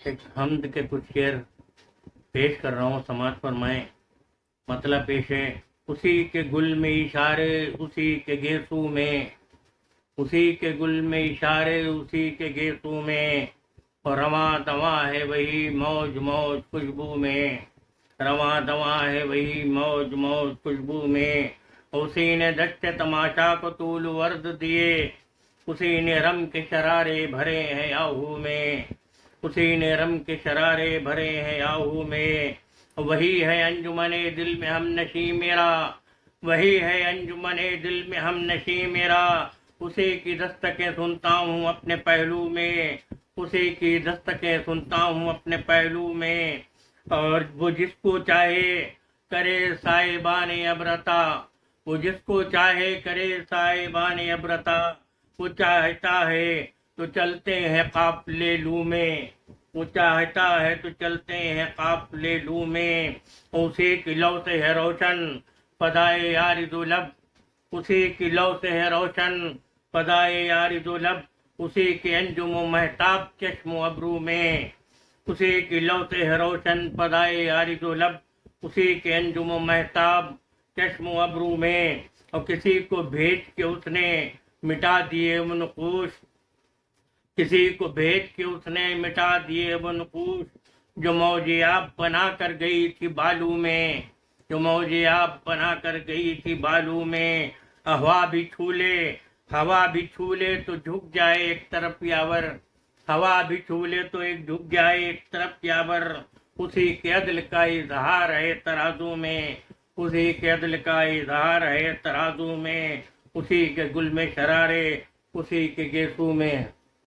ایک حمد کے کچھ شعر پیش کر رہا ہوں، سماعت فرمائیں۔ مطلب پیش ہے: اسی کے گل میں اشارے اسی کے گیسو میں، اسی کے گل میں اشارے اسی کے گیسو میں، اور رواں دواں ہے وہی موج موج خوشبو میں، رواں دواں ہے وہی موج موج خوشبو میں۔ اسی نے دشت تماشا کو طول ورد دیے، اسی نے رم کے شرارے بھرے ہیں آہو میں، اسی نے رم کے شرارے بھرے ہیں آہو میں۔ وہی ہے انجمن دل میں ہم نشیں میرا، وہی ہے انجمن دل میں ہم نشیں میرا، اسی کی دستکیں سنتا ہوں اپنے پہلو میں، اسی کی دستکیں سنتا ہوں اپنے پہلو میں۔ اور وہ جس کو چاہے کرے سائبان ابرتا، وہ جس کو چاہے کرے سائبان ابرتا، وہ چاہتا ہے تو چلتے ہیں قافلے لو میں، وہ چاہتا ہے تو چلتے ہیں قافلے لو میں۔ اسی کی لو سے ہے روشن فضائے یارد و لب، اسی کی لو سے ہے روشن فضائے یارد و لب، اسی کے انجم و مہتاب چشم و ابرو میں، اسی کی لو سے ہے روشن فضائے یارد و لب، اسی کے انجم و مہتاب چشم و ابرو میں۔ اور کسی کو بھیج کے اس نے مٹا دیے وہ نقوش، کسی کو بھیج کے اس نے مٹا دیے وہ نقوش، جو موج آب بنا کر گئی تھی بالو میں، جو موج آب بنا کر گئی تھی بالو میں۔ ہوا بھی چھو لے، ہوا بھی چھو لے تو جھک جائے ایک طرف یاور، ہوا بھی چھو لے تو ایک جھک جائے ایک طرف یاور، اسی کے عدل کا اظہار ہے ترازو میں، اسی کے عدل کا اظہار ہے ترازو میں، اسی کے گل میں شرارے اسی کے گیسو میں۔